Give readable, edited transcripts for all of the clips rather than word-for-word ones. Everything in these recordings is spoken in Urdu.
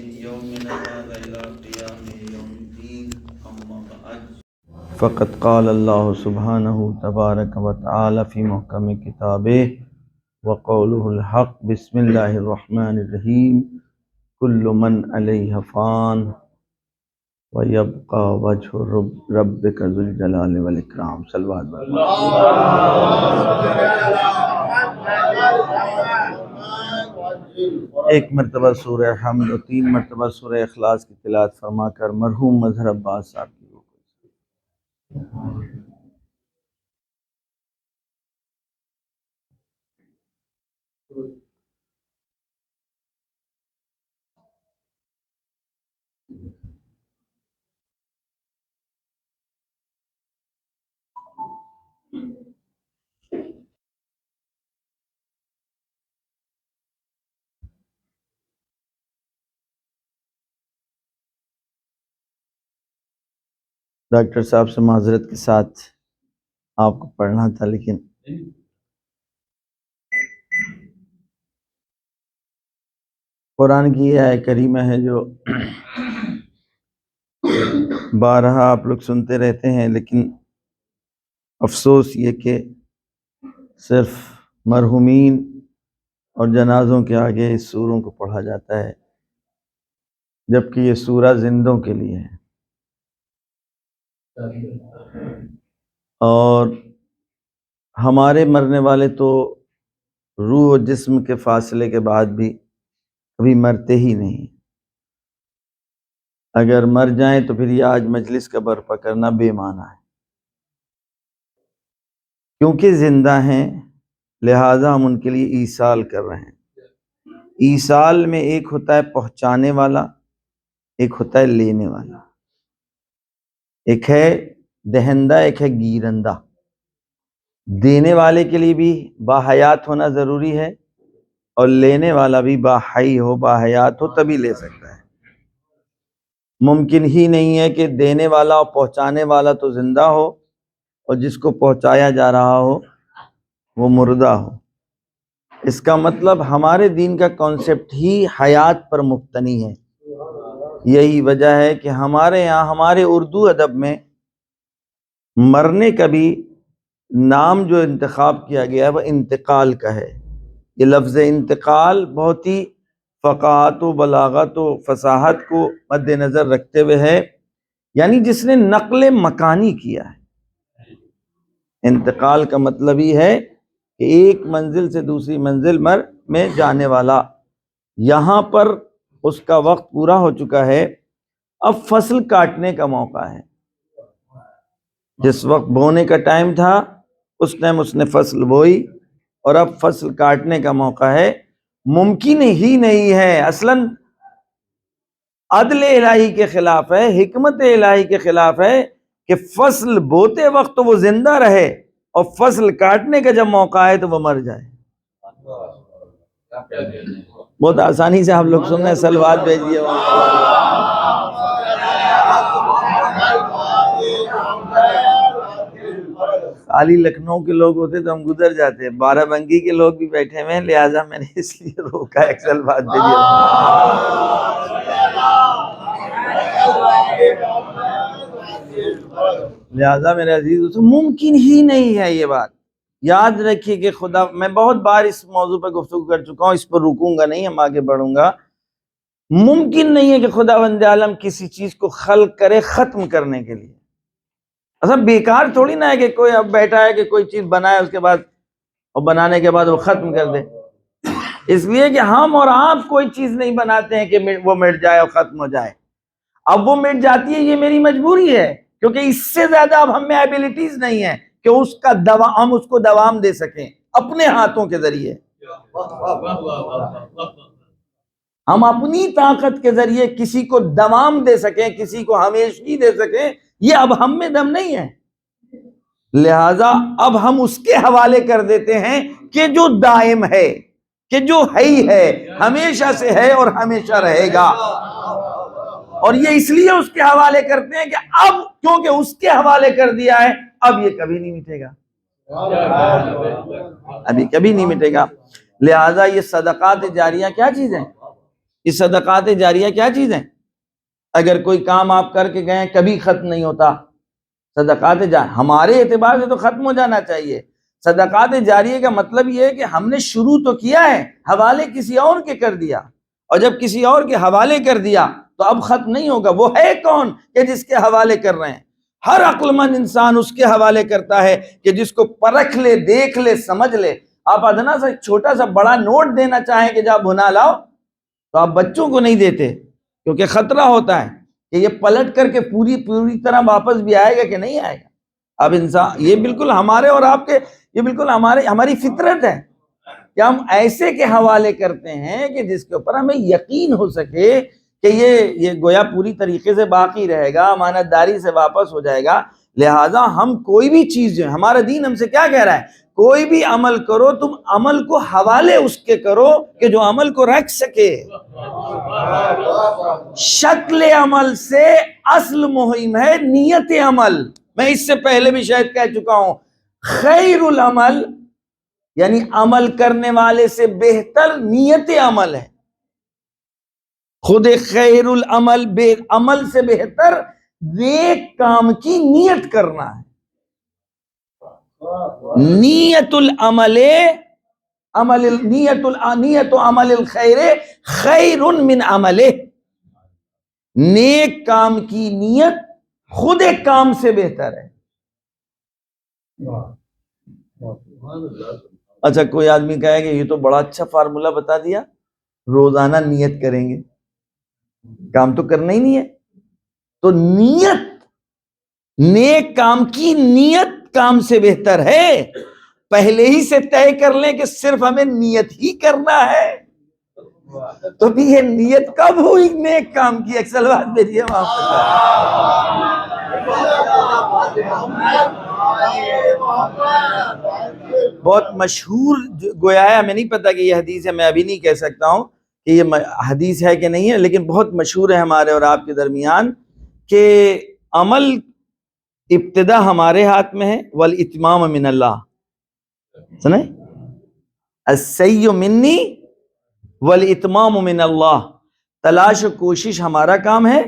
يومنا هذا إلى قيام يوم الدين أما بعد فقد قال الله سبحانه تبارك وتعالى في محكم كتابه وقوله الحق بسم الله الرحمن الرحيم كل من عليها فان ويبقى وجه ربك ذو الجلال والإكرام صلوات ایک مرتبہ سورہ حمد اور 3 مرتبہ سورہ اخلاص کی تلاوت فرما کر مرحوم مظہر عباس صاحب کی ڈاکٹر صاحب سے معذرت کے ساتھ آپ کو پڑھنا تھا، لیکن قرآن کی یہ آیت کریمہ ہے جو بارہا آپ لوگ سنتے رہتے ہیں، لیکن افسوس یہ کہ صرف مرحومین اور جنازوں کے آگے اس سوروں کو پڑھا جاتا ہے، جبکہ یہ سورہ زندوں کے لیے ہے۔ اور ہمارے مرنے والے تو روح و جسم کے فاصلے کے بعد بھی کبھی مرتے ہی نہیں، اگر مر جائیں تو پھر یہ آج مجلس کا برپا کرنا بے معنی ہے، کیونکہ زندہ ہیں لہٰذا ہم ان کے لیے ایصال کر رہے ہیں۔ ایصال میں ایک ہوتا ہے پہنچانے والا، ایک ہوتا ہے لینے والا، ایک ہے دہندہ، ایک ہے گیرندہ۔ دینے والے کے لیے بھی باحیات ہونا ضروری ہے، اور لینے والا بھی باحی ہو، باحیات ہو، تبھی لے سکتا ہے۔ ممکن ہی نہیں ہے کہ دینے والا اور پہنچانے والا تو زندہ ہو اور جس کو پہنچایا جا رہا ہو وہ مردہ ہو۔ اس کا مطلب ہمارے دین کا کانسیپٹ ہی حیات پر مبتنی ہے۔ یہی وجہ ہے کہ ہمارے یہاں ہمارے اردو ادب میں مرنے کا بھی نام جو انتخاب کیا گیا ہے وہ انتقال کا ہے۔ یہ لفظ انتقال بہت ہی فقاہت و بلاغت و فصاحت کو مد نظر رکھتے ہوئے ہے، یعنی جس نے نقل مکانی کیا ہے۔ انتقال کا مطلب ہی ہے کہ ایک منزل سے دوسری منزل میں جانے والا۔ یہاں پر اس کا وقت پورا ہو چکا ہے، اب فصل کاٹنے کا موقع ہے۔ جس وقت بونے کا ٹائم تھا اس ٹائم اس نے فصل بوئی، اور اب فصل کاٹنے کا موقع ہے۔ ممکن ہی نہیں ہے، اصلاً عدل الہی کے خلاف ہے، حکمت الہی کے خلاف ہے کہ فصل بوتے وقت تو وہ زندہ رہے اور فصل کاٹنے کا جب موقع آئے تو وہ مر جائے۔ بہت آسانی سے آپ لوگ سن رہے ہیں، صلوات بھیجیے۔ خالی لکھنؤ کے لوگ ہوتے تو ہم گزر جاتے، بارہ بنکی کے لوگ بھی بیٹھے ہوئے ہیں، لہٰذا میں نے اس لیے روکا۔ ایک صلوات بھیجیے۔ لہٰذا میرے عزیز، ممکن ہی نہیں ہے یہ بات، یاد رکھیے کہ خدا، میں بہت بار اس موضوع پر گفتگو کر چکا ہوں، اس پر رکوں گا نہیں، ہم آگے بڑھوں گا۔ ممکن نہیں ہے کہ خداوند عالم کسی چیز کو خلق کرے ختم کرنے کے لیے۔ اصلا بیکار تھوڑی نہ ہے کہ کوئی اب بیٹھا ہے کہ کوئی چیز بنائے اس کے بعد، اور بنانے کے بعد وہ ختم کر دے۔ اس لیے کہ ہم اور آپ کوئی چیز نہیں بناتے ہیں کہ وہ مٹ جائے اور ختم ہو جائے۔ اب وہ مٹ جاتی ہے، یہ میری مجبوری ہے، کیونکہ اس سے زیادہ اب ہم میں ایبیلٹیز نہیں ہیں کہ اس کا ہم اس کو دوام دے سکیں اپنے ہاتھوں کے ذریعے۔ ہم اپنی طاقت کے ذریعے کسی کو دوام دے سکیں، کسی کو ہمیشگی دے سکیں، یہ اب ہم میں دم نہیں ہے۔ لہذا اب ہم اس کے حوالے کر دیتے ہیں کہ جو دائم ہے، کہ جو ہے ہمیشہ سے ہے اور ہمیشہ رہے گا، اور یہ اس لیے اس کے حوالے کرتے ہیں کہ اب کیونکہ اس کے حوالے کر دیا ہے، اب یہ کبھی نہیں مٹے گا، ابھی کبھی نہیں مٹے گا۔ لہذا یہ صدقات جاریہ کیا چیز ہے؟ یہ صدقات جاریہ کیا چیز ہیں؟ اگر کوئی کام آپ کر کے گئے کبھی ختم نہیں ہوتا، صدقات جاریہ ہمارے اعتبار سے تو ختم ہو جانا چاہیے۔ صدقات جاریہ کا مطلب یہ ہے کہ ہم نے شروع تو کیا ہے، حوالے کسی اور کے کر دیا، اور جب کسی اور کے حوالے کر دیا تو اب ختم نہیں ہوگا۔ وہ ہے کون کہ جس کے حوالے کر رہے ہیں؟ ہر عقل مند انسان اس کے حوالے کرتا ہے کہ جس کو پرکھ لے، دیکھ لے، سمجھ لے۔ آپ ادنا سا چھوٹا سا بڑا نوٹ دینا چاہیں کہ جا بھنا لاؤ تو آپ بچوں کو نہیں دیتے، کیونکہ خطرہ ہوتا ہے کہ یہ پلٹ کر کے پوری طرح واپس بھی آئے گا کہ نہیں آئے گا۔ اب انسان یہ بالکل ہمارے اور آپ کے، یہ بالکل ہماری فطرت ہے کہ ہم ایسے کے حوالے کرتے ہیں کہ جس کے اوپر ہمیں یقین ہو سکے کہ یہ گویا پوری طریقے سے باقی رہے گا، امانت داری سے واپس ہو جائے گا۔ لہٰذا ہم کوئی بھی چیز جو ہے، ہمارا دین ہم سے کیا کہہ رہا ہے؟ کوئی بھی عمل کرو تم عمل کو حوالے اس کے کرو کہ جو عمل کو رکھ سکے۔ شکل عمل سے اصل مہم ہے نیت عمل۔ میں اس سے پہلے بھی شاید کہہ چکا ہوں، خیر العمل یعنی عمل کرنے والے سے بہتر نیت عمل ہے۔ خود خیر العمل، عمل سے بہتر نیک کام کی نیت کرنا ہے۔ نیت العمل نیت عمل الخیر خیر من عملہ، نیک کام کی نیت خود ایک کام سے بہتر ہے۔ اچھا کوئی آدمی کہے کہ یہ تو بڑا اچھا فارمولہ بتا دیا، روزانہ نیت کریں گے، کام تو کرنا ہی نہیں ہے۔ تو نیت، نیک کام کی نیت کام سے بہتر ہے۔ پہلے ہی سے طے کر لیں کہ صرف ہمیں نیت ہی کرنا ہے، تو بھی یہ نیت کب ہوئی نیک کام کی؟ ایک سلوات بھیجیے وہاں بہت مشہور گویا ہے، ہمیں نہیں پتا کہ یہ حدیث ہے، میں ابھی نہیں کہہ سکتا ہوں کہ یہ حدیث ہے کہ نہیں ہے، لیکن بہت مشہور ہے ہمارے اور آپ کے درمیان کہ عمل ابتدا ہمارے ہاتھ میں ہے، والاتمام من اللہ۔ سنیں، السعی منی والاتمام من اللہ، تلاش و کوشش ہمارا کام ہے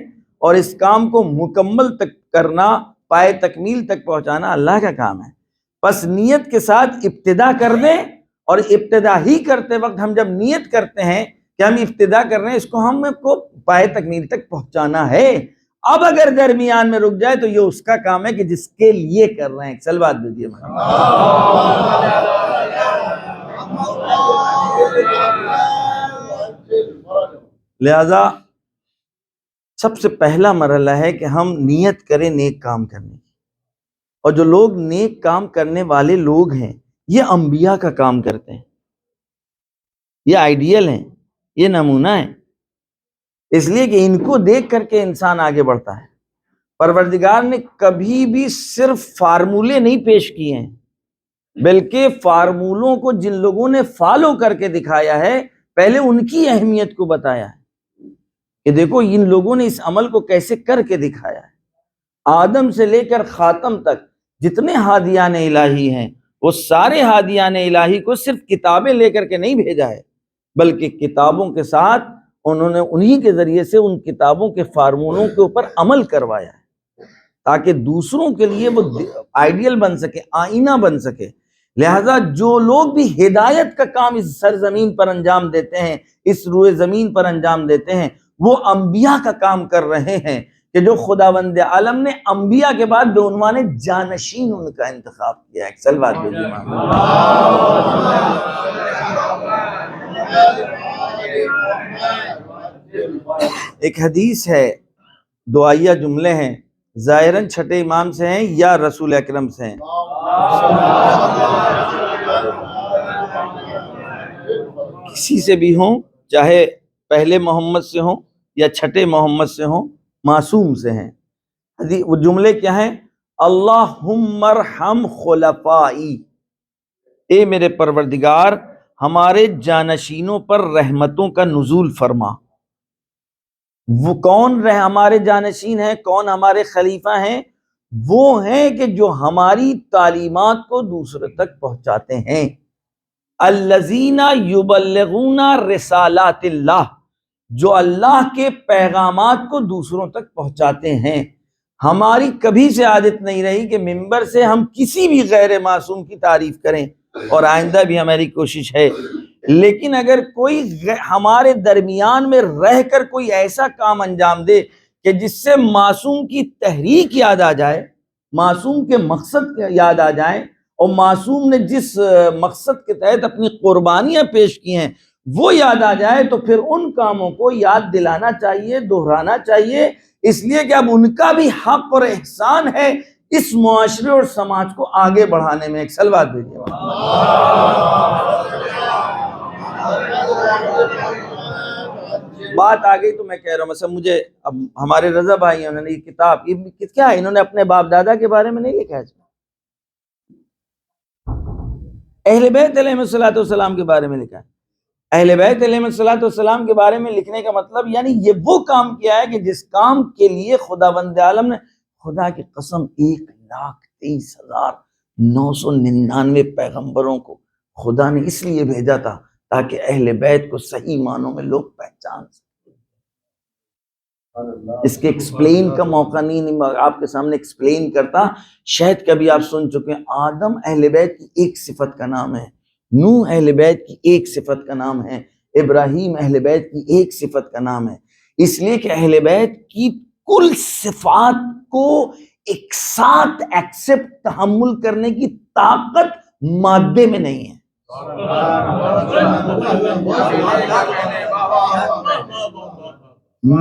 اور اس کام کو مکمل تک کرنا، پائے تکمیل تک پہنچانا اللہ کا کام ہے۔ بس نیت کے ساتھ ابتدا کر دیں، اور ابتدا ہی کرتے وقت ہم جب نیت کرتے ہیں کہ ہم ابتدا کر رہے ہیں، اس کو ہم کو پائے تکمیل تک پہنچانا ہے۔ اب اگر درمیان میں رک جائے تو یہ اس کا کام ہے کہ جس کے لیے کر رہے ہیں۔ سلوات دیجیے۔ لہذا سب سے پہلا مرحلہ ہے کہ ہم نیت کریں نیک کام کرنے کی، اور جو لوگ نیک کام کرنے والے لوگ ہیں یہ انبیاء کا کام کرتے ہیں، یہ آئیڈیل ہیں، یہ نمونہ ہیں، اس لیے کہ ان کو دیکھ کر کے انسان آگے بڑھتا ہے۔ پروردگار نے کبھی بھی صرف فارمولے نہیں پیش کیے ہیں، بلکہ فارمولوں کو جن لوگوں نے فالو کر کے دکھایا ہے، پہلے ان کی اہمیت کو بتایا ہے کہ دیکھو ان لوگوں نے اس عمل کو کیسے کر کے دکھایا ہے۔ آدم سے لے کر خاتم تک جتنے ہادیان الہی ہیں، وہ سارے ہادیان الہی کو صرف کتابیں لے کر کے نہیں بھیجا ہے، بلکہ کتابوں کے ساتھ انہوں نے انہی کے ذریعے سے ان کتابوں کے فارمولوں کے اوپر عمل کروایا ہے، تاکہ دوسروں کے لیے وہ آئیڈیل بن سکے، آئینہ بن سکے۔ لہذا جو لوگ بھی ہدایت کا کام اس سرزمین پر انجام دیتے ہیں، اس روئے زمین پر انجام دیتے ہیں، وہ انبیاء کا کام کر رہے ہیں، کہ جو خداوند عالم نے انبیاء کے بعد بے عنوان جانشین ان کا انتخاب کیا ہے۔ سلوات بھیجیے۔ ایک حدیث ہے، دعائیہ جملے ہیں، ظاہراً چھٹے امام سے ہیں یا رسول اکرم سے ہیں۔ کسی سے بھی ہوں، چاہے پہلے محمد سے ہوں یا چھٹے محمد سے ہوں، معصوم سے ہیں۔ وہ جملے کیا ہیں؟ اللہم ارحم خلفائی، اے میرے پروردگار ہمارے جانشینوں پر رحمتوں کا نزول فرما۔ وہ کون ہمارے جانشین ہیں، کون ہمارے خلیفہ ہیں؟ وہ ہیں کہ جو ہماری تعلیمات کو دوسرے تک پہنچاتے ہیں۔ الذین یبلغون رسالات اللہ، جو اللہ کے پیغامات کو دوسروں تک پہنچاتے ہیں۔ ہماری کبھی سے عادت نہیں رہی کہ ممبر سے ہم کسی بھی غیر معصوم کی تعریف کریں، اور آئندہ بھی ہماری کوشش ہے، لیکن اگر کوئی ہمارے درمیان میں رہ کر کوئی ایسا کام انجام دے کہ جس سے معصوم کی تحریک یاد آ جائے، معصوم کے مقصد یاد آ جائیں، اور معصوم نے جس مقصد کے تحت اپنی قربانیاں پیش کی ہیں وہ یاد آ جائے، تو پھر ان کاموں کو یاد دلانا چاہیے، دہرانا چاہیے، اس لیے کہ اب ان کا بھی حق اور احسان ہے اس معاشرے اور سماج کو آگے بڑھانے میں۔ ایک صلوات بھیجیے۔ بات آ گئی تو میں کہہ رہا ہوں، مثلا مجھے اب ہمارے رضا بھائی انہوں نے یہ کتاب کیا ہے، انہوں نے اپنے باپ دادا کے بارے میں نہیں لکھا ہے، اہل بیت علیہ الصلوۃ والسلام کے بارے میں لکھا ہے۔ اہل بیت علیہ الصلوۃ والسلام کے بارے میں لکھنے کا مطلب یعنی یہ وہ کام کیا ہے کہ جس کام کے لیے خداوند عالم نے، خدا کی قسم، 1,23,999 پیغمبروں کو خدا نے اس لیے بھیجا تھا تاکہ اہل بیت کو صحیح معنوں میں لوگ پہچان سکیں۔ اس کے ایکسپلین کا موقع نہیں آپ کے سامنے ایکسپلین کرتا، شاید کبھی آپ سن چکے ہیں۔ آدم اہل بیت کی ایک صفت کا نام ہے، نوح اہل بیت کی ایک صفت کا نام ہے، ابراہیم اہل بیت کی ایک صفت کا نام ہے، اس لیے کہ اہل بیت کی کل صفات کو ایک ساتھ ایکسپٹ تحمل کرنے کی طاقت مادے میں نہیں ہے۔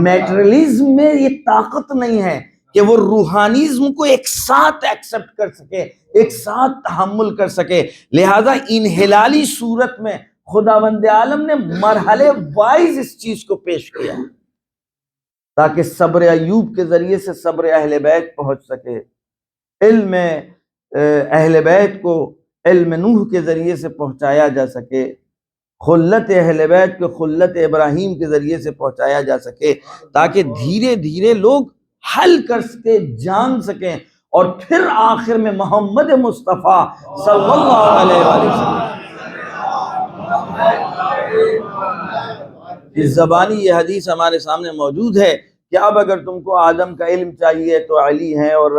میٹرلزم میں یہ طاقت نہیں ہے کہ وہ روحانیزم کو ایک ساتھ ایکسپٹ کر سکے، ایک ساتھ تحمل کر سکے، لہذا انحلالی صورت میں خداوند عالم نے مرحلے وائز اس چیز کو پیش کیا تاکہ صبر ایوب کے ذریعے سے صبر اہل بیت پہنچ سکے، علم اہل بیت کو علم نوح کے ذریعے سے پہنچایا جا سکے، خلت اہل بیت کو خلت ابراہیم کے ذریعے سے پہنچایا جا سکے، تاکہ دھیرے دھیرے لوگ حل کر سکے، جان سکیں، اور پھر آخر میں محمد مصطفیٰ صلی اللہ علیہ وسلم اس زبانی یہ حدیث ہمارے سامنے موجود ہے کہ اب اگر تم کو آدم کا علم چاہیے تو علی ہیں، اور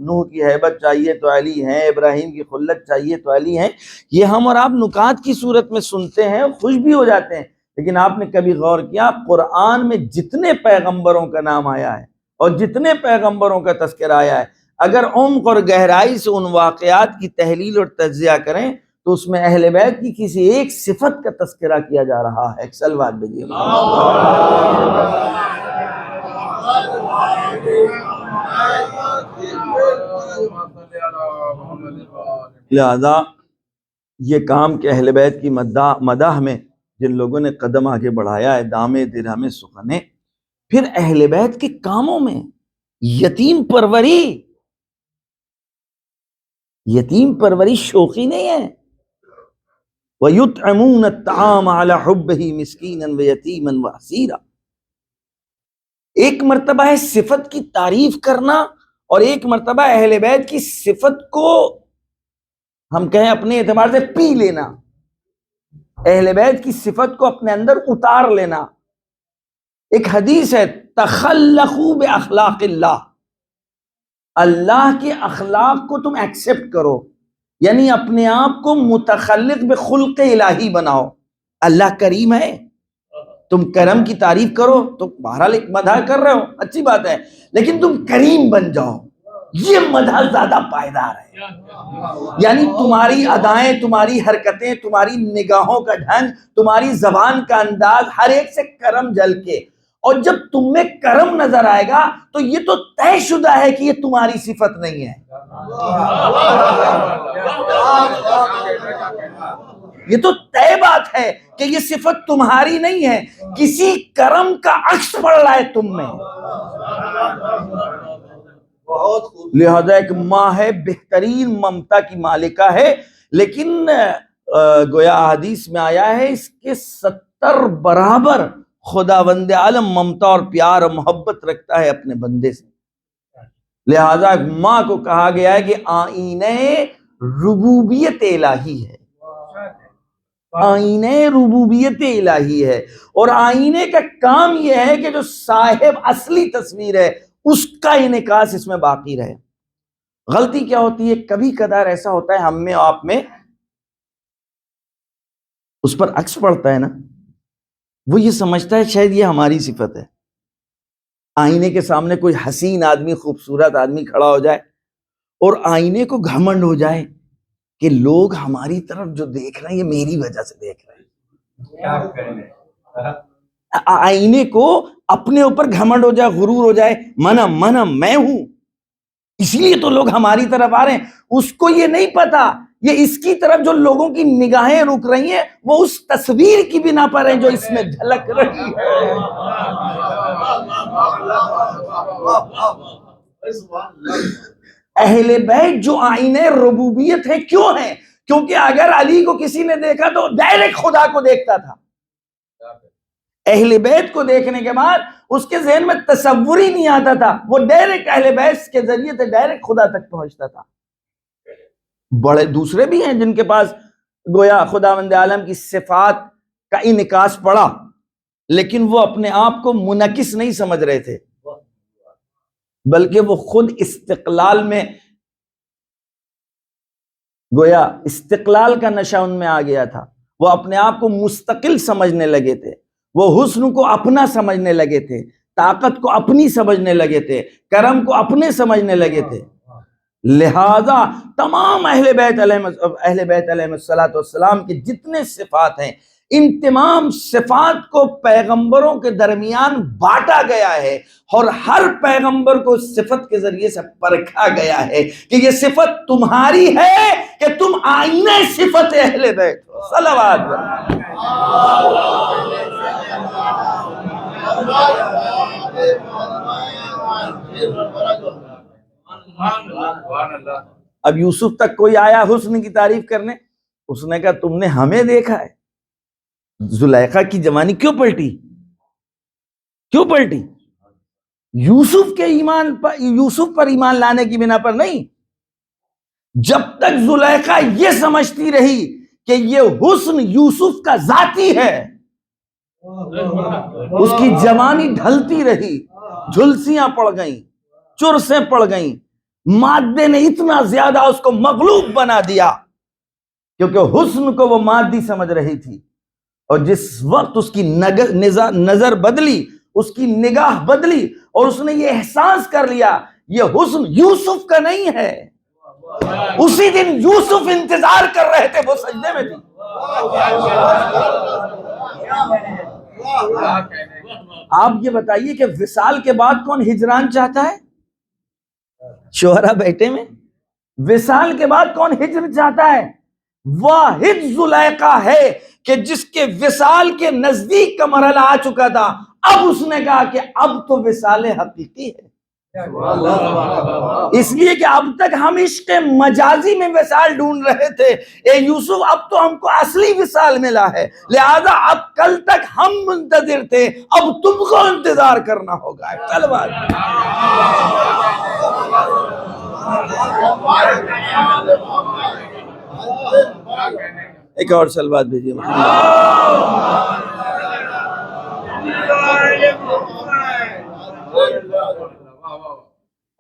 نوح کی ہیبت چاہیے تو علی ہیں، ابراہیم کی خلت چاہیے تو علی ہیں۔ یہ ہم اور آپ نکات کی صورت میں سنتے ہیں، خوش بھی ہو جاتے ہیں، لیکن آپ نے کبھی غور کیا قرآن میں جتنے پیغمبروں کا نام آیا ہے اور جتنے پیغمبروں کا تذکرہ آیا ہے، اگر عمق اور گہرائی سے ان واقعات کی تحلیل اور تجزیہ کریں تو اس میں اہل بیت کی کسی ایک صفت کا تذکرہ کیا جا رہا ہے۔ ایک صلوات بھیجیے۔ لہذا یہ کام کہ اہل بیت کی مداح میں جن لوگوں نے قدم آگے بڑھایا ہے، دامے درہم سخنے، پھر اہل بیت کے کاموں میں یتیم پروری شوخی نہیں ہے۔ وَيُطْعِمُونَ الطَّعَامَ عَلَى حُبِّهِ مِسْكِينًا وَيَتِيمًا وَأَسِيرًا۔ ایک مرتبہ ہے صفت کی تعریف کرنا، اور ایک مرتبہ اہل بیت کی صفت کو ہم کہیں اپنے اعتبار سے پی لینا، اہل بیت کی صفت کو اپنے اندر اتار لینا۔ ایک حدیث ہے، تخلقوا باخلاق اللہ، اللہ کے اخلاق کو تم ایکسپٹ کرو، یعنی اپنے آپ کو متخلق بخلق الہی بناؤ۔ اللہ کریم ہے، تم کرم کی تعریف کرو تو بہرحال ایک مدح کر رہے ہو، اچھی بات ہے، لیکن تم کریم بن جاؤ، یہ مدح زیادہ پائیدار ہے۔ یعنی تمہاری ادائیں، تمہاری حرکتیں، تمہاری نگاہوں کا ڈھنگ، تمہاری زبان کا انداز، ہر ایک سے کرم جھلکے، اور جب تم میں کرم نظر آئے گا تو یہ تو طے شدہ ہے کہ یہ تمہاری صفت نہیں ہے، یہ تو طے بات ہے کہ یہ صفت تمہاری نہیں ہے، کسی کرم کا عکس پڑ رہا ہے تم میں۔ لہذا ایک ماں ہے، بہترین ممتا کی مالکہ ہے، لیکن گویا حدیث میں آیا ہے اس کے 70 برابر خداوند عالم ممتا اور پیار اور محبت رکھتا ہے اپنے بندے سے۔ لہذا ایک ماں کو کہا گیا ہے کہ آئینہ ربوبیت الہی ہے۔ آئینہ ربوبیت الہی ہے، اور آئینے کا کام یہ ہے کہ جو صاحب اصلی تصویر ہے اس کا انعکاس اس میں باقی رہے۔ غلطی کیا ہوتی ہے، کبھی کبھار ایسا ہوتا ہے ہم میں آپ میں اس پر عکس پڑتا ہے نا، وہ یہ سمجھتا ہے شاید یہ ہماری صفت ہے۔ آئینے کے سامنے کوئی حسین آدمی، خوبصورت آدمی کھڑا ہو جائے اور آئینے کو گھمنڈ ہو جائے کہ لوگ ہماری طرف جو دیکھ رہے ہیں یہ میری وجہ سے دیکھ رہے ہیں۔ آئینے کو اپنے اوپر گھمنڈ ہو جائے، غرور ہو جائے، من میں ہوں، اسی لیے تو لوگ ہماری طرف آ رہے ہیں۔ اس کو یہ نہیں پتا یہ اس کی طرف جو لوگوں کی نگاہیں رک رہی ہیں وہ اس تصویر کی بنا پر ہیں جو اس میں جھلک رہی ہے۔ اہل بیت جو آئینہ ربوبیت ہے، کیوں ہے؟ کیونکہ اگر علی کو کسی نے دیکھا تو ڈائریکٹ خدا کو دیکھتا تھا۔ اہل بیت کو دیکھنے کے بعد اس کے ذہن میں تصور ہی نہیں آتا تھا، وہ ڈائریکٹ اہل بیت کے ذریعے سے ڈائریکٹ خدا تک پہنچتا تھا۔ بڑے دوسرے بھی ہیں جن کے پاس گویا خداوند عالم کی صفات کا انعکاس پڑا، لیکن وہ اپنے آپ کو منعکس نہیں سمجھ رہے تھے، بلکہ وہ خود استقلال میں گویا استقلال کا نشہ ان میں آ گیا تھا۔ وہ اپنے آپ کو مستقل سمجھنے لگے تھے، وہ حسن کو اپنا سمجھنے لگے تھے، طاقت کو اپنی سمجھنے لگے تھے، کرم کو اپنے سمجھنے لگے تھے۔ لہذا تمام اہل بیت علیہ السلام کے جتنے صفات ہیں، ان تمام صفات کو پیغمبروں کے درمیان بانٹا گیا ہے، اور ہر پیغمبر کو صفت کے ذریعے سے پرکھا گیا ہے کہ یہ صفت تمہاری ہے کہ تم آئینہ صفت اہل بیت ہو۔ صلوات اب یوسف تک کوئی آیا حسن کی تعریف کرنے، اس نے کہا تم نے ہمیں دیکھا ہے؟ زلیخا کی جوانی کیوں پلٹی؟ یوسف کے ایمان پر، یوسف پر ایمان لانے کی بنا پر نہیں۔ جب تک زلیخا یہ سمجھتی رہی کہ یہ حسن یوسف کا ذاتی ہے، اس کی جوانی ڈھلتی رہی، جھلسیاں پڑ گئیں، چرسیں پڑ گئیں، مادے نے اتنا زیادہ اس کو مغلوب بنا دیا کیونکہ حسن کو وہ مادی سمجھ رہی تھی، اور جس وقت اس کی نظر بدلی، اس کی نگاہ بدلی، اور اس نے یہ احساس کر لیا یہ حسن یوسف کا نہیں ہے، اسی دن یوسف انتظار کر رہے تھے، وہ سجدے میں تھی۔ آپ یہ بتائیے کہ وصال کے بعد کون ہجران چاہتا ہے؟ شوہرہ بیٹے میں وصال کے بعد کون ہجر چاہتا ہے؟ واحد زلیخا ہے کہ جس کے وصال کے نزدیک کا مرحلہ آ چکا تھا، اب اس نے کہا کہ اب تو وصال حقیقی ہے۔ اس لیے کہ اب تک ہم عشق مجازی میں وصال ڈھونڈ رہے تھے، اے یوسف اب تو ہم کو اصلی وصال ملا ہے، لہذا اب کل تک ہم منتظر تھے، اب تم کو انتظار کرنا ہوگا۔ کل بات ایک اور سلوات بھیجیے۔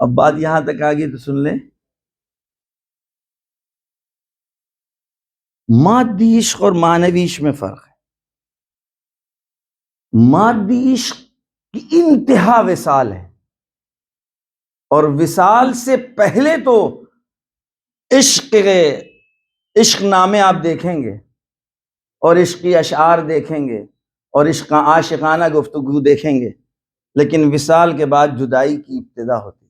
اب بات یہاں تک آ گئی تو سن لیں۔ مادی عشق اور معنوی عشق میں فرق ہے۔ مادی عشق کی انتہا وصال ہے، اور وصال سے پہلے تو عشق نامے آپ دیکھیں گے، اور عشقی اشعار دیکھیں گے، اور عشق عاشقانہ گفتگو دیکھیں گے، لیکن وصال کے بعد جدائی کی ابتدا ہوتی ہے۔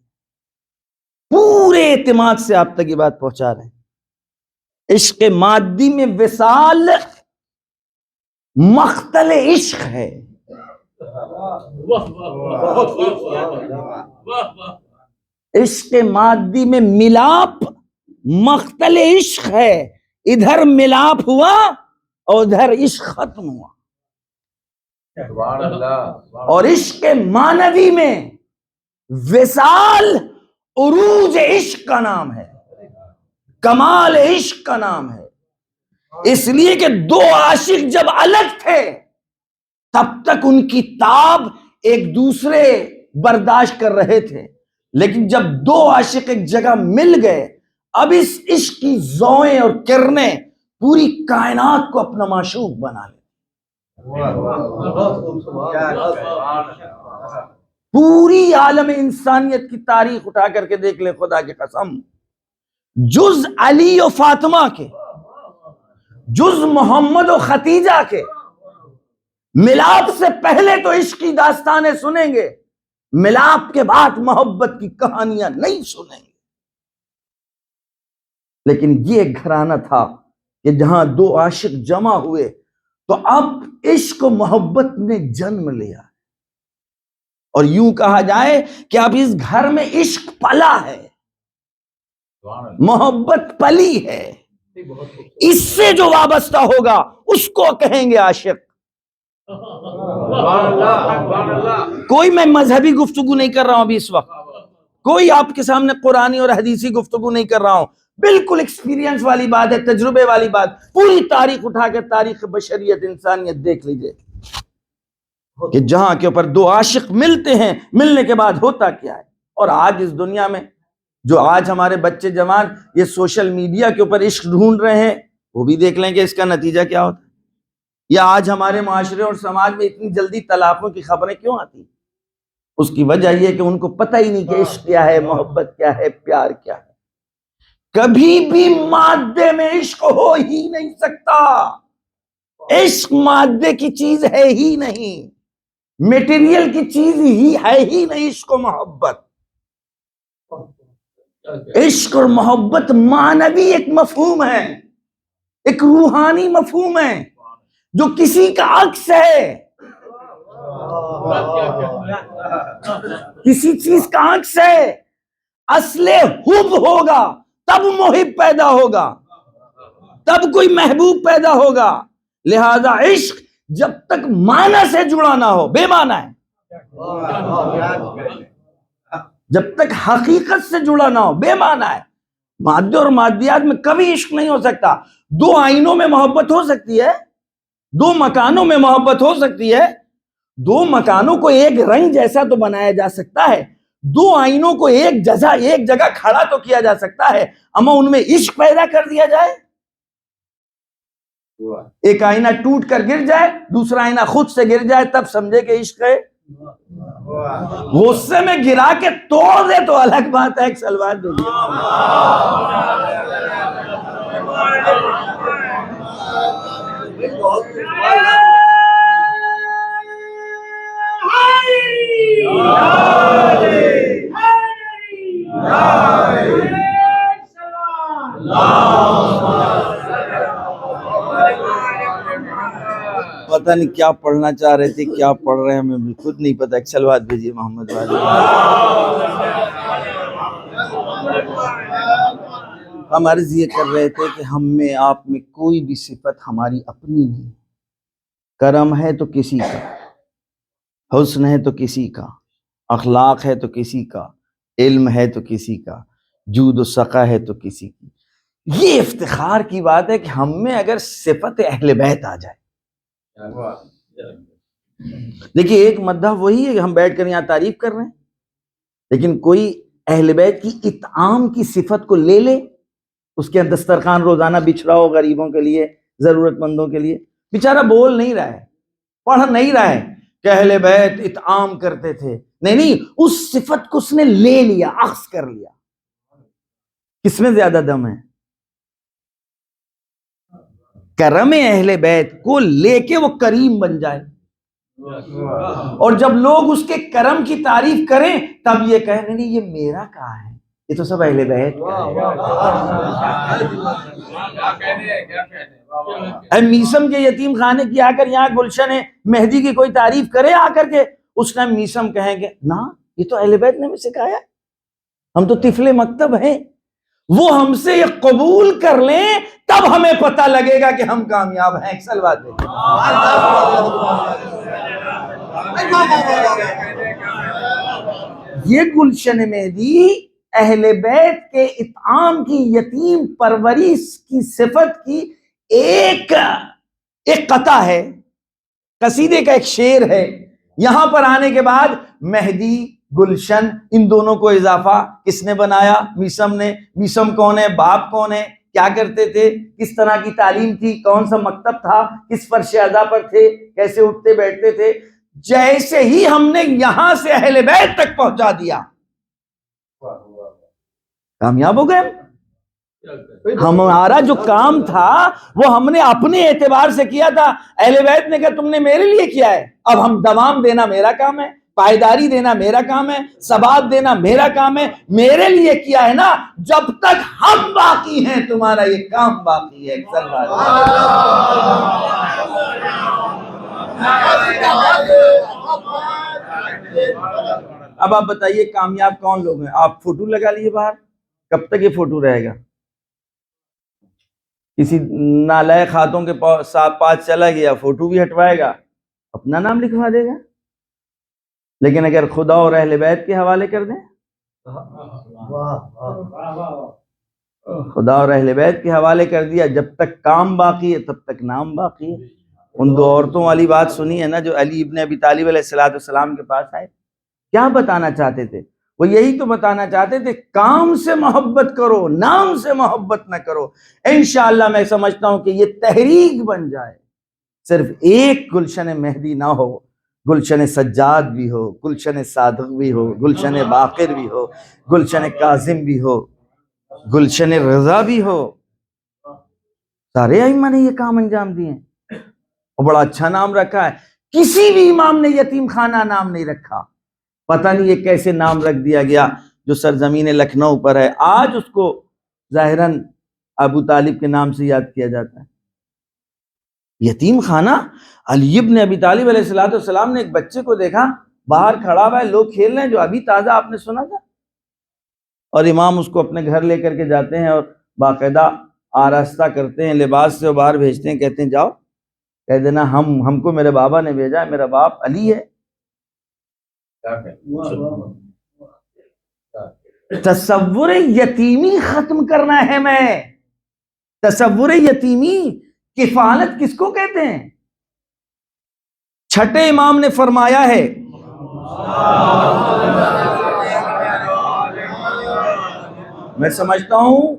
پورے اعتماد سے آپ تک یہ بات پہنچا رہے ہیں، عشق مادی میں وصال مختل عشق ہے، عشق مادی میں ملاپ مختل عشق ہے، ادھر ملاپ ہوا اور ادھر عشق ختم ہوا۔ اور عشق معنوی میں وصال عروج عشق کا نام ہے، کمال عشق کا نام ہے، اس لیے کہ دو عاشق جب الگ تھے تب تک ان کی تاب ایک دوسرے برداشت کر رہے تھے، لیکن جب دو عاشق ایک جگہ مل گئے اب اس عشق کی ضوئیں اور کرنیں پوری کائنات کو اپنا معشوق بنا لیں۔ پوری عالم انسانیت کی تاریخ اٹھا کر کے دیکھ لیں، خدا کی قسم، جز علی و فاطمہ کے، جز محمد و خدیجہ کے، ملاپ سے پہلے تو عشق کی داستانیں سنیں گے، ملاپ کے بعد محبت کی کہانیاں نہیں سنیں گے۔ لیکن یہ ایک گھرانہ تھا کہ جہاں دو عاشق جمع ہوئے تو اب عشق و محبت نے جنم لیا، اور یوں کہا جائے کہ اب اس گھر میں عشق پلا ہے، محبت پلی ہے، اس سے جو وابستہ ہوگا اس کو کہیں گے عاشق۔ کوئی میں مذہبی گفتگو نہیں کر رہا ہوں ابھی اس وقت، کوئی آپ کے سامنے قرآنی اور حدیثی گفتگو نہیں کر رہا ہوں، بالکل ایکسپیرینس والی بات ہے، تجربے والی بات۔ پوری تاریخ اٹھا کے تاریخ بشریت انسانیت دیکھ لیجئے کہ جہاں کے اوپر دو عاشق ملتے ہیں، ملنے کے بعد ہوتا کیا ہے۔ اور آج اس دنیا میں جو آج ہمارے بچے جوان یہ سوشل میڈیا کے اوپر عشق ڈھونڈ رہے ہیں، وہ بھی دیکھ لیں کہ اس کا نتیجہ کیا ہوتا ہے۔ یا آج ہمارے معاشرے اور سماج میں اتنی جلدی طلاقوں کی خبریں کیوں آتی؟ اس کی وجہ یہ کہ ان کو پتہ ہی نہیں کہ عشق کیا ہے، محبت کیا ہے، پیار کیا ہے۔ کبھی بھی مادے میں عشق ہو ہی نہیں سکتا، عشق مادے کی چیز ہے ہی نہیں، میٹیریل کی چیز ہی ہے ہی نہیں عشق و محبت۔ عشق اور محبت معنوی ایک مفہوم ہے، ایک روحانی مفہوم ہے جو کسی کا عکس ہے، کسی چیز کا عکس ہے۔ اصل حب ہوگا تب محب پیدا ہوگا، تب کوئی محبوب پیدا ہوگا۔ لہذا عشق جب تک معنی سے جڑا نہ ہو بے معنی ہے، جب تک حقیقت سے جڑا نہ ہو بے معنی ہے۔ مادے اور مادیات میں کبھی عشق نہیں ہو سکتا۔ دو آئینوں میں محبت ہو سکتی ہے، دو مکانوں میں محبت ہو سکتی ہے، دو مکانوں کو ایک رنگ جیسا تو بنایا جا سکتا ہے، دو آئینوں کو ایک جگہ کھڑا تو کیا جا سکتا ہے، اما ان میں عشق پیدا کر دیا جائے؟ ایک آئینہ ٹوٹ کر گر جائے، دوسرا آئینہ خود سے گر جائے، تب سمجھے کہ عشق ہے؟ غصے میں گرا کے توڑ دے تو الگ بات ہے۔ ایک سلوات دیجیے۔ پتہ نہیں کیا پڑھنا چاہ رہے تھے، کیا پڑھ رہے ہیں ہمیں خود نہیں پتہ۔ ایک سلوات بھیجیے محمد والے۔ ہم عرض یہ کر رہے تھے کہ ہم میں آپ میں کوئی بھی صفت ہماری اپنی نہیں، کرم ہے تو کسی کا، حسن ہے تو کسی کا، اخلاق ہے تو کسی کا، علم ہے تو کسی کا، جود و سقا ہے تو کسی کی۔ یہ افتخار کی بات ہے کہ ہم میں اگر صفت اہل بیت آ جائے۔ دیکھیے ایک مدح وہی ہے کہ ہم بیٹھ کر یہاں تعریف کر رہے ہیں، لیکن کوئی اہل بیت کی اطعام کی صفت کو لے لے، اس کے دسترخوان روزانہ بچھ رہا ہو غریبوں کے لیے، ضرورت مندوں کے لیے، بیچارہ بول نہیں رہا ہے، پڑھ نہیں رہا ہے کہ اہل بیت اطعام کرتے تھے، نہیں، اس صفت کو اس نے لے لیا، اخذ کر لیا۔ کس میں زیادہ دم ہے؟ کرم اہل بیت کو لے کے وہ کریم بن جائے، اور جب لوگ اس کے کرم کی تعریف کریں تب یہ کہیں نہیں یہ میرا کہاں ہے، یہ تو سب اہل بیت کا ہے۔ میسم کے یتیم خانے کی آ کر یہاں گلشن مہدی کی کوئی تعریف کرے آ کر کے، اس ٹائم میسم کہیں گے نا یہ تو اہل بیت نے ہمیں سکھایا، ہم تو طفل مکتب ہیں۔ وہ ہم سے یہ قبول کر لیں تب ہمیں پتہ لگے گا کہ ہم کامیاب ہیں۔ ایک سلوات دیں۔ یہ گلشن مہدی اہل بیت کے اطعام کی، یتیم پرورش کی صفت کی ایک قطع ہے، قصیدے کا ایک شعر ہے، یہاں پر آنے کے بعد مہدی، گلشن، ان دونوں کو اضافہ کس نے بنایا؟ میسم نے۔ میسم کون ہے؟ باپ کون ہے؟ کیا کرتے تھے؟ کس طرح کی تعلیم تھی؟ کون سا مکتب تھا؟ کس فرش اعضاء پر تھے؟ کیسے اٹھتے بیٹھتے تھے؟ جیسے ہی ہم نے یہاں سے اہل بیت تک پہنچا دیا، کامیاب ہو گئے۔ ہمارا جو کام تھا وہ ہم نے اپنے اعتبار سے کیا تھا، اہل بیت نے کہا تم نے میرے لیے کیا ہے، اب ہم دوام دینا میرا کام ہے، پائیداری دینا میرا کام ہے، ثبات دینا میرا کام ہے، میرے لیے کیا ہے نا، جب تک ہم باقی ہیں تمہارا یہ کام باقی ہے۔ اب آپ بتائیے کامیاب کون لوگ ہیں؟ آپ فوٹو لگا لیے باہر، کب تک یہ فوٹو رہے گا؟ کسی نالائق خاتون کے پاس چلا گیا، فوٹو بھی ہٹوائے گا، اپنا نام لکھوا دے گا۔ لیکن اگر خدا اور اہل بیت کے حوالے کر دیں، خدا اور اہل بیت کے حوالے کر دیا، جب تک کام باقی ہے تب تک نام باقی ہے۔ ان دو عورتوں والی بات سنی ہے نا جو علی ابن ابی طالب علیہ السلام کے پاس آئے، کیا بتانا چاہتے تھے؟ وہ یہی تو بتانا چاہتے تھے کام سے محبت کرو، نام سے محبت نہ کرو۔ انشاءاللہ میں سمجھتا ہوں کہ یہ تحریک بن جائے، صرف ایک گلشن مہدی نہ ہو، گلشن سجاد بھی ہو، گلشن صادق بھی ہو، گلشن باقر بھی ہو، گلشن کاظم بھی ہو، گلشن رضا بھی ہو۔ سارے ائمہ نے یہ کام انجام دیے اور بڑا اچھا نام رکھا ہے۔ کسی بھی امام نے یتیم خانہ نام نہیں رکھا، پتہ نہیں یہ کیسے نام رکھ دیا گیا جو سرزمین لکھنؤ پر ہے، آج اس کو ظاہراً ابو طالب کے نام سے یاد کیا جاتا ہے۔ یتیم خانہ، علی ابن ابی طالب علیہ السلام نے ایک بچے کو دیکھا باہر کھڑا ہوا ہے، لوگ کھیل رہے ہیں، جو ابھی تازہ آپ نے سنا تھا، اور امام اس کو اپنے گھر لے کر کے جاتے ہیں اور باقاعدہ آراستہ کرتے ہیں، لباس سے باہر بھیجتے ہیں، کہتے ہیں جاؤ کہہ دینا ہم کو میرے بابا نے بھیجا ہے، میرا باپ علی ہے۔ تصور یتیمی ختم کرنا ہے میں، تصور یتیمی، کفالت کس کو کہتے ہیں؟ چھٹے امام نے فرمایا ہے میں سمجھتا ہوں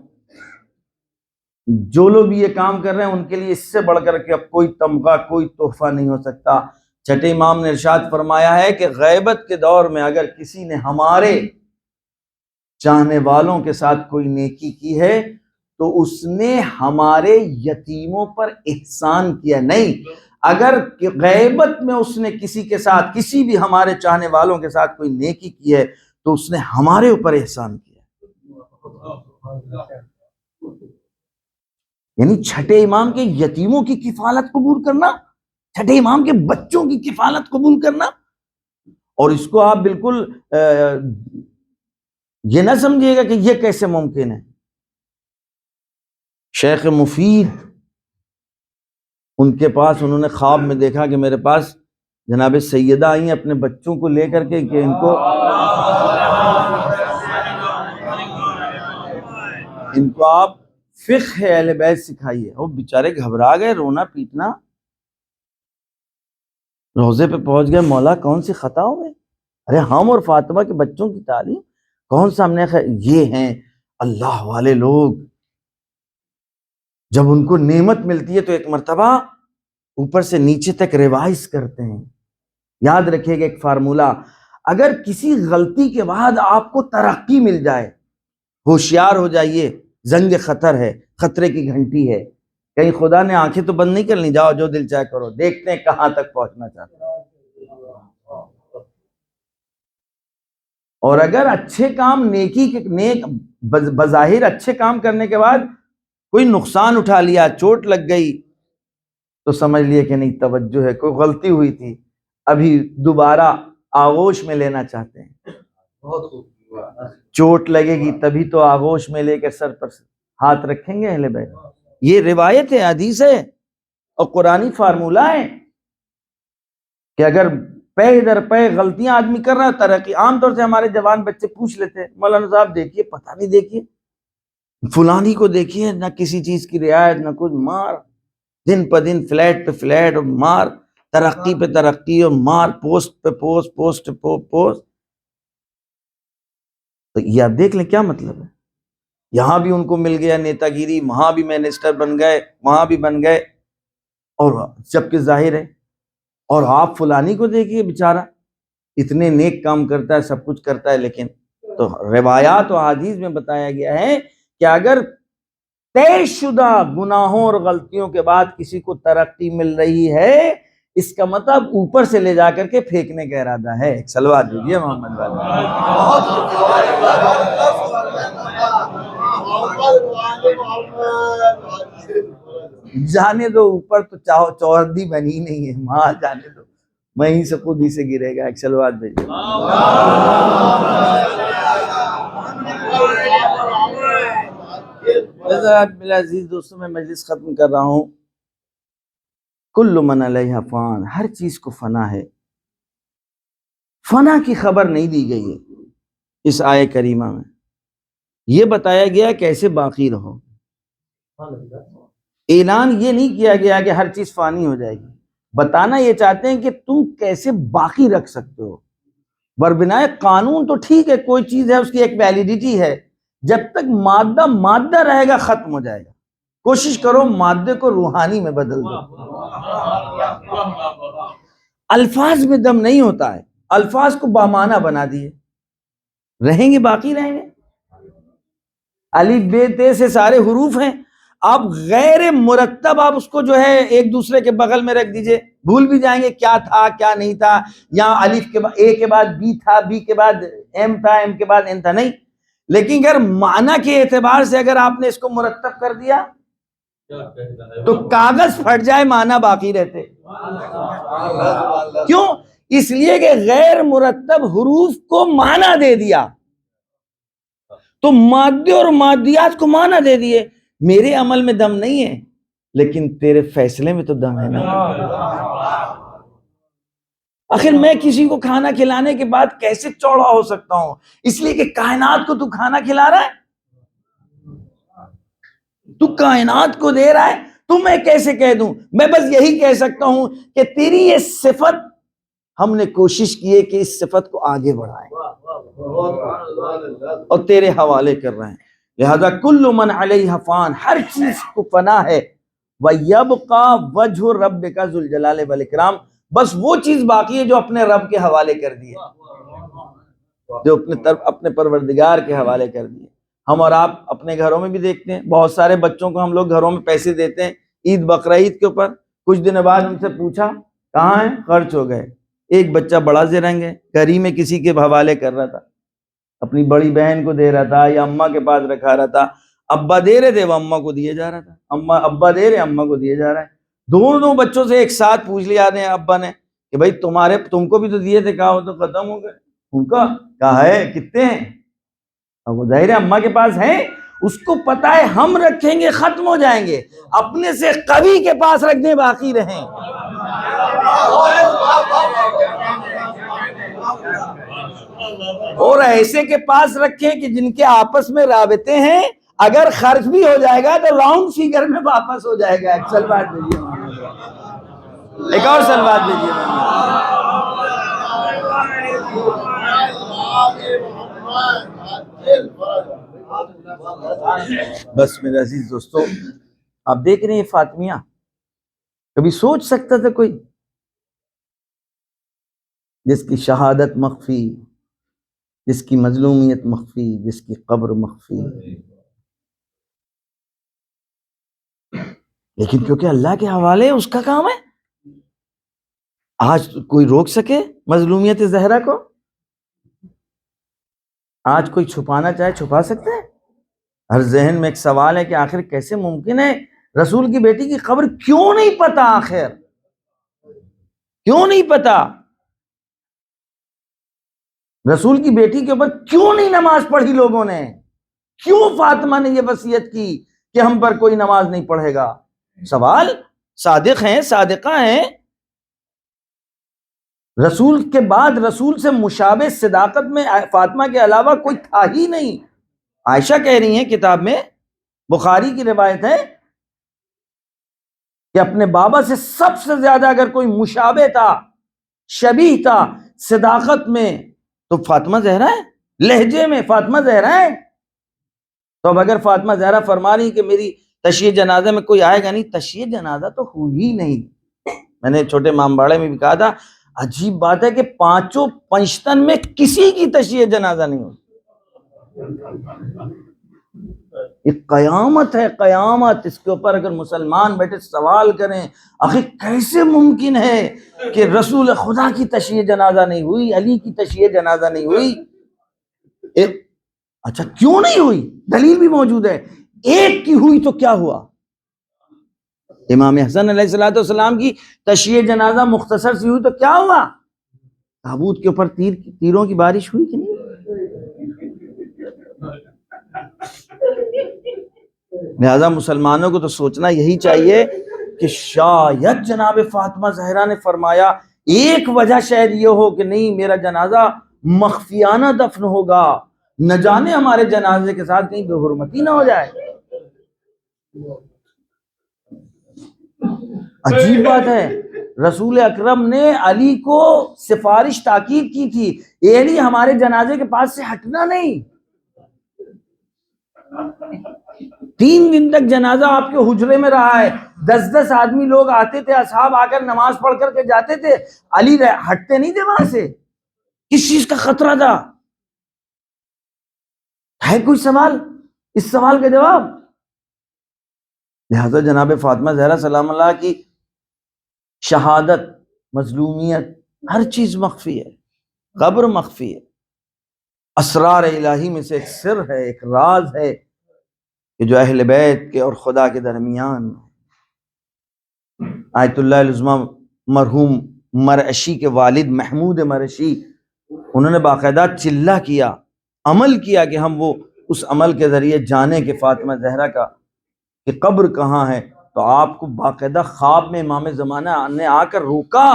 جو لوگ یہ کام کر رہے ہیں ان کے لیے اس سے بڑھ کر کے اب کوئی تمغہ، کوئی تحفہ نہیں ہو سکتا۔ چھٹے امام نے ارشاد فرمایا ہے کہ غیبت کے دور میں اگر کسی نے ہمارے چاہنے والوں کے ساتھ کوئی نیکی کی ہے تو اس نے ہمارے یتیموں پر احسان کیا۔ نہیں، اگر غیبت میں اس نے کسی کے ساتھ، کسی بھی ہمارے چاہنے والوں کے ساتھ کوئی نیکی کی ہے تو اس نے ہمارے اوپر احسان کیا۔ یعنی چھٹے امام کے یتیموں کی کفالت قبول کرنا، چھٹے امام کے بچوں کی کفالت قبول کرنا، اور اس کو آپ بالکل یہ نہ سمجھیے گا کہ یہ کیسے ممکن ہے۔ شیخ مفید ان کے پاس، انہوں نے خواب میں دیکھا کہ میرے پاس جناب سیدہ آئی ہیں اپنے بچوں کو لے کر کے کہ ان کو آپ فقہ اہل بیت سکھائیے۔ وہ بیچارے گھبرا گئے، رونا پیٹنا، روزے پہ پہنچ گئے، مولا کون سی خطا ہو گئی؟ ارے ہم اور فاطمہ کے بچوں کی تعلیم کون سا ہم نے یہ ہیں اللہ والے لوگ، جب ان کو نعمت ملتی ہے تو ایک مرتبہ اوپر سے نیچے تک ریوائز کرتے ہیں۔ یاد رکھیے گا ایک فارمولہ، اگر کسی غلطی کے بعد آپ کو ترقی مل جائے، ہوشیار ہو جائیے، زنگ خطر ہے، خطرے کی گھنٹی ہے، کہیں خدا نے آنکھیں تو بند نہیں کرنی، جاؤ جو دل چاہے کرو، دیکھتے ہیں کہاں تک پہنچنا چاہتے ہیں۔ اور اگر اچھے کام، نیکی کے نیک بظاہر اچھے کام کرنے کے بعد کوئی نقصان اٹھا لیا، چوٹ لگ گئی، تو سمجھ لیے کہ نہیں توجہ ہے، کوئی غلطی ہوئی تھی، ابھی دوبارہ آغوش میں لینا چاہتے ہیں۔ چوٹ لگے گی تبھی تو آغوش میں لے کے سر پر ہاتھ رکھیں گے اہل بیت۔ یہ روایت ہے، حدیث ہے اور قرآنی فارمولہ ہے کہ اگر پے در پے غلطیاں آدمی کر رہا ہے ترقی۔ عام طور سے ہمارے جوان بچے پوچھ لیتے ہیں مولانا صاحب دیکھیے، پتہ نہیں دیکھیے فلانی کو دیکھیے، نہ کسی چیز کی رعایت، نہ کچھ، مار دن پہ دن فلیٹ پہ فلیٹ اور مار، ترقی پہ ترقی اور مار، پوسٹ پہ پوسٹ، پوسٹ پہ پوسٹ. تو یہ آپ دیکھ لیں کیا مطلب ہے. یہاں بھی ان کو مل گیا نیتا گیری، وہاں بھی منسٹر بن گئے، وہاں بھی بن گئے، اور جبکہ ظاہر ہے. اور آپ فلانی کو دیکھیے بیچارہ اتنے نیک کام کرتا ہے، سب کچھ کرتا ہے، لیکن تو روایات و احادیث میں بتایا گیا ہے کہ اگر طے شدہ گناہوں اور غلطیوں کے بعد کسی کو ترقی مل رہی ہے، اس کا مطلب اوپر سے لے جا کر کے پھینکنے کا ارادہ ہے. ایک صلوات دیجیے محمد والے. جانے دو اوپر تو چوہردی بنی نہیں ہے، وہاں جانے دو، وہیں سے خود ہی سے گرے گا. ایک صلوات بھیجو. میرے عزیز دوستوں، میں مجلس ختم کر رہا ہوں. کل من علیہ فان، ہر چیز کو فنا ہے. فنا کی خبر نہیں دی گئی ہے اس آیے کریمہ میں. یہ بتایا گیا کیسے باقی رہو. اعلان یہ نہیں کیا گیا کہ ہر چیز فانی ہو جائے گی. بتانا یہ چاہتے ہیں کہ تم کیسے باقی رکھ سکتے ہو. بربنائے قانون تو ٹھیک ہے، کوئی چیز ہے اس کی ایک ویلیڈیٹی ہے، جب تک مادہ مادہ رہے گا ختم ہو جائے گا. کوشش کرو مادے کو روحانی میں بدل دو. الفاظ میں دم نہیں ہوتا ہے، الفاظ کو بامعنی بنا دیے. رہیں گے باقی رہیں گے. الف بے تے سے سارے حروف ہیں، آپ غیر مرتب آپ اس کو جو ہے ایک دوسرے کے بغل میں رکھ دیجئے، بھول بھی جائیں گے کیا تھا کیا نہیں تھا. یہاں الف کے بعد اے کے بعد بی تھا، بی کے بعد ایم تھا، ایم کے بعد این تھا، نہیں. لیکن اگر معنی کے اعتبار سے اگر آپ نے اس کو مرتب کر دیا تو کاغذ پھٹ جائے معنی باقی رہتے. کیوں؟ اس لیے کہ غیر مرتب حروف کو معنی دے دیا، تو مادے اور مادیات کو معنی دے دیے. میرے عمل میں دم نہیں ہے لیکن تیرے فیصلے میں تو دم ہے نا. آخر میں کسی کو کھانا کھلانے کے بعد کیسے چوڑا ہو سکتا ہوں؟ اس لیے کہ کائنات کو تو کھانا کھلا رہا ہے، تو کائنات کو دے رہا ہے، تو میں کیسے کہہ دوں؟ میں بس یہی کہہ سکتا ہوں کہ تیری یہ صفت ہم نے کوشش کی ہے کہ اس صفت کو آگے بڑھائیں اور تیرے حوالے کر رہے ہیں. لہذا کل من علیہ فان، ہر چیز کو فنا ہے. وَيَبْقَى وَجْهُ رَبِّكَ ذُو الْجَلَالِ وَالْإِكْرَامِ، بس وہ چیز باقی ہے جو اپنے رب کے حوالے کر دی ہے، جو اپنے پروردگار کے حوالے کر دی ہے. ہم اور آپ اپنے گھروں میں بھی دیکھتے ہیں، بہت سارے بچوں کو ہم لوگ گھروں میں پیسے دیتے ہیں عید بقرعید کے اوپر. کچھ دن بعد ان سے پوچھا کہاں ہیں؟ خرچ ہو گئے. ایک بچہ بڑا زرنگ ہے، گھر ہی میں کسی کے حوالے کر رہا تھا، اپنی بڑی بہن کو دے رہا تھا یا اماں کے پاس رکھا رہا تھا. ابا دے رہے تھے، وہ اماں کو دیے جا رہا تھا، ابا دے رہے اماں کو دیے جا رہا ہے. دونوں بچوں سے ایک ساتھ پوچھ لیا نے ابا نے کہ بھائی تم کو بھی تو دیے تھے، کہا وہ تو ختم ہو گئے. ان کا کہا ہے کتنے ہیں؟ اب وہ ظاہر ہے اماں کے پاس ہیں، اس کو پتا ہے ہم رکھیں گے ختم ہو جائیں گے، اپنے سے قوی کے پاس رکھ دیں باقی رہیں. اور ایسے کے پاس رکھیں کہ جن کے آپس میں رابطے ہیں، اگر خرچ بھی ہو جائے گا تو راؤنڈ فیگر میں واپس ہو جائے گا. ایک سلوات بھیجیے، ایک اور سلوات بھیجیے. بس میرے عزیز دوستو، آپ دیکھ رہے ہیں فاطمیہ، کبھی سوچ سکتا تھا کوئی جس کی شہادت مخفی، جس کی مظلومیت مخفی، جس کی قبر مخفی، لیکن کیونکہ اللہ کے حوالے اس کا کام ہے. آج کوئی روک سکے مظلومیت زہرا کو؟ آج کوئی چھپانا چاہے چھپا سکتے ہیں؟ ہر ذہن میں ایک سوال ہے کہ آخر کیسے ممکن ہے رسول کی بیٹی کی خبر کیوں نہیں پتا؟ آخر کیوں نہیں پتا؟ رسول کی بیٹی کے اوپر کیوں نہیں نماز پڑھی لوگوں نے؟ کیوں فاطمہ نے یہ وصیت کی کہ ہم پر کوئی نماز نہیں پڑھے گا؟ سوال. صادق ہیں، صادقہ ہیں. رسول کے بعد رسول سے مشابہ صداقت میں فاطمہ کے علاوہ کوئی تھا ہی نہیں. عائشہ کہہ رہی ہیں کتاب میں، بخاری کی روایت ہے، کہ اپنے بابا سے سب سے زیادہ اگر کوئی مشابہ تھا، شبیہ تھا صداقت میں تو فاطمہ زہرا ہے، لہجے میں فاطمہ زہرا ہے۔ تو اب اگر فاطمہ زہرا فرما رہی کہ میری تشییع جنازہ میں کوئی آئے گا نہیں، تشییع جنازہ تو ہوئی نہیں۔ میں نے چھوٹے امام باڑے میں بھی کہا تھا، عجیب بات ہے کہ پانچوں پنجتن میں کسی کی تشییع جنازہ نہیں ہوئی۔ یہ قیامت ہے، قیامت۔ اس کے اوپر اگر مسلمان بیٹھے سوال کریں، آخر کیسے ممکن ہے کہ رسول خدا کی تشییع جنازہ نہیں ہوئی، علی کی تشییع جنازہ نہیں ہوئی؟ اچھا کیوں نہیں ہوئی؟ دلیل بھی موجود ہے۔ ایک کی ہوئی تو کیا ہوا؟ امام حسن علیہ السلام کی تشییع جنازہ مختصر سی ہوئی تو کیا ہوا؟ تابوت کے اوپر تیروں کی بارش ہوئی کہ نہیں؟ لہذا مسلمانوں کو تو سوچنا یہی چاہیے کہ شاید جناب فاطمہ زہرا نے فرمایا ایک وجہ شاید یہ ہو کہ نہیں میرا جنازہ مخفیانہ دفن ہوگا، نہ جانے ہمارے جنازے کے ساتھ کہیں بے حرمتی نہ ہو جائے۔ عجیب بات ہے، رسول اکرم نے علی کو سفارش تاکید کی تھی، اے علی ہمارے جنازے کے پاس سے ہٹنا نہیں۔ 3 دن تک جنازہ آپ کے حجرے میں رہا ہے، 10 آدمی لوگ آتے تھے، اصحاب آ کر نماز پڑھ کر کے جاتے تھے، علی ہٹتے نہیں تھے وہاں سے۔ کس چیز کا خطرہ تھا؟ ہے کوئی سوال؟ اس سوال کا جواب؟ لہذا جناب فاطمہ زہرا سلام اللہ کی شہادت، مظلومیت، ہر چیز مخفی ہے، قبر مخفی ہے۔ اسرار الہی میں سے ایک سر ہے، ایک راز ہے کہ جو اہل بیت کے اور خدا کے درمیان۔ آیت اللہ العظمیٰ مرحوم مرعشی کے والد محمود مرعشی، انہوں نے باقاعدہ چلہ کیا، عمل کیا کہ ہم وہ اس عمل کے ذریعے جانیں کہ فاطمہ زہرا کا کہ قبر کہاں ہے۔ تو آپ کو باقاعدہ خواب میں امام زمانہ نے آ کر روکا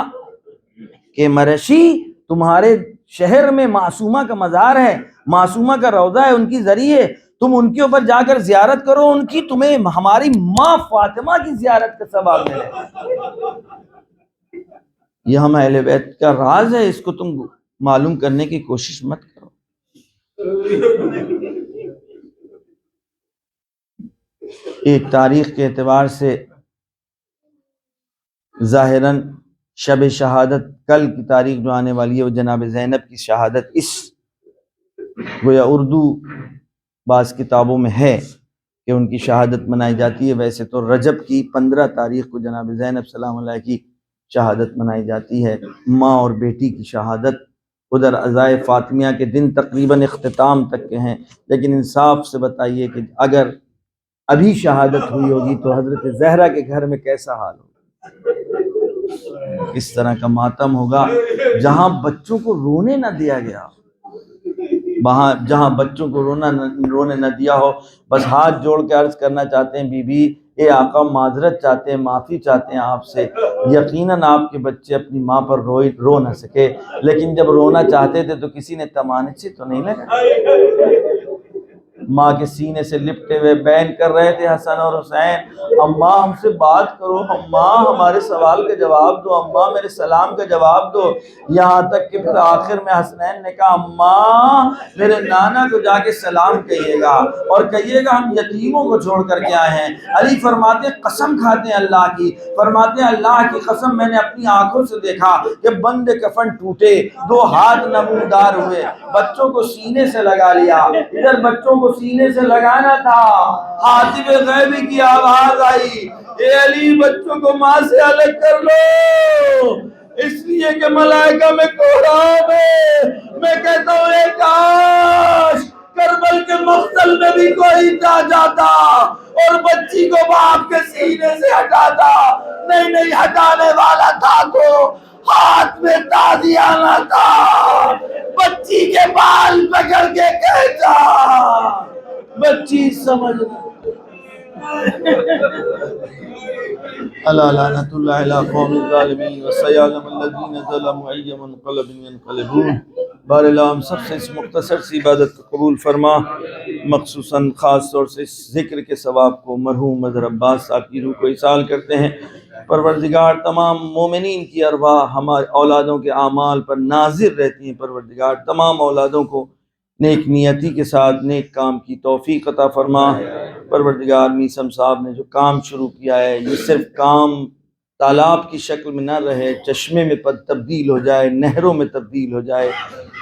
کہ مرعشی تمہارے شہر میں معصومہ کا مزار ہے، معصومہ کا روضہ ہے، ان کی ذریعے تم ان کے اوپر جا کر زیارت کرو، ان کی تمہیں ہماری ماں فاطمہ کی زیارت کا ثواب ملے۔ یہ ہم اہل بیت کا راز ہے، اس کو تم معلوم کرنے کی کوشش مت کرو۔ ایک تاریخ کے اعتبار سے ظاہراً شب شہادت کل کی تاریخ جو آنے والی ہے وہ جناب زینب کی شہادت اس گویا اردو بعض کتابوں میں ہے کہ ان کی شہادت منائی جاتی ہے۔ ویسے تو رجب کی 15 تاریخ کو جناب زینب سلام اللہ کی شہادت منائی جاتی ہے، ماں اور بیٹی کی شہادت۔ ادھر عزائے فاطمیہ کے دن تقریباً اختتام تک کے ہیں، لیکن انصاف سے بتائیے کہ اگر ابھی شہادت ہوئی ہوگی تو حضرت زہرا کے گھر میں کیسا حال ہوگا، اس طرح کا ماتم ہوگا۔ جہاں بچوں کو رونے نہ دیا گیا، وہاں جہاں بچوں کو رونے نہ دیا ہو، بس ہاتھ جوڑ کے عرض کرنا چاہتے ہیں بی بی اے آقا معذرت چاہتے ہیں، معافی چاہتے ہیں آپ سے۔ یقیناً آپ کے بچے اپنی ماں پر رو نہ سکے، لیکن جب رونا چاہتے تھے تو کسی نے تمانے سے تو نہیں لگا۔ ماں کے سینے سے لپٹے ہوئے بین کر رہے تھے حسن اور حسین، اماں ہم سے بات کرو، اماں ہمارے سوال کا جواب دو، اماں میرے سلام کا جواب دو۔ یہاں تک کہ پھر آخر میں حسنین نے کہا اماں میرے نانا کو جا کے سلام کہیے گا اور کہیے گا ہم یتیموں کو چھوڑ کر کے آئے ہیں۔ علی فرماتے قسم کھاتے ہیں اللہ کی، فرماتے ہیں اللہ کی قسم میں نے اپنی آنکھوں سے دیکھا کہ بند کفن ٹوٹے، 2 ہاتھ نمودار ہوئے، بچوں کو سینے سے لگا لیا۔ ادھر بچوں کو سینے سے لگانا تھا، حاتم غیبی کی آواز آئی اے علی بچوں کو ماں سے الگ کر لو، اس لیے کہ ملائکہ میں کوہرام ہے۔ میں کہتا ہوں اے کاش کربل کے مقتل میں بھی کوئی جاتا اور بچی کو باپ کے سینے سے ہٹاتا۔ نہیں ہٹانے والا تھا تو ہاتھ میں تازیانہ تھا، بچی کے بال پکڑ کے کہتا بچی سمجھنا۔ الا لعنت اللہ علی قوم الظالمین وسیعلم الذین ظلموا ای منقلب ینقلبون۔ بار اللہ ہم سب سے اس مختصر سی عبادت کو قبول فرما، خصوصاً خاص طور سے اس ذکر کے ثواب کو مرحوم مظہر عباس صاحب کی روح کو ایصال کرتے ہیں۔ پروردگار تمام مومنین کی ارواح ہمارے اولادوں کے اعمال پر ناظر رہتی ہیں۔ پروردگار تمام اولادوں کو نیک نیتی کے ساتھ نیک کام کی توفیق عطا فرما۔ پروردگار میثم صاحب نے جو کام شروع کیا ہے یہ صرف کام تالاب کی شکل میں نہ رہے، چشمے میں تبدیل ہو جائے، نہروں میں تبدیل ہو جائے،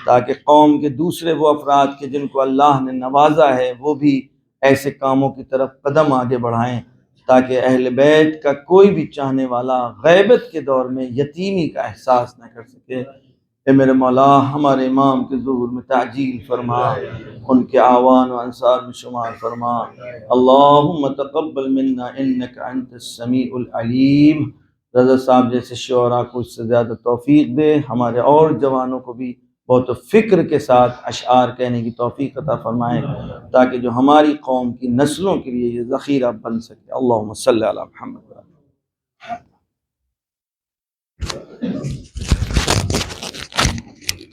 تاکہ قوم کے دوسرے وہ افراد کے جن کو اللہ نے نوازا ہے وہ بھی ایسے کاموں کی طرف قدم آگے بڑھائیں، تاکہ اہل بیت کا کوئی بھی چاہنے والا غیبت کے دور میں یتیمی کا احساس نہ کر سکے۔ اے میرے مولا ہمارے امام کے ظہور میں تعجیل فرما، ان کے اعوان و انصار میں شمار فرما۔ اللہم تقبل منا انک انت السمیع العلیم۔ رضا صاحب جیسے شعراء کو اس سے زیادہ توفیق دے، ہمارے اور جوانوں کو بھی بہت فکر کے ساتھ اشعار کہنے کی توفیق عطا فرمائے، تاکہ جو ہماری قوم کی نسلوں کے لیے یہ ذخیرہ بن سکے۔ اللہم صلی علی محمد۔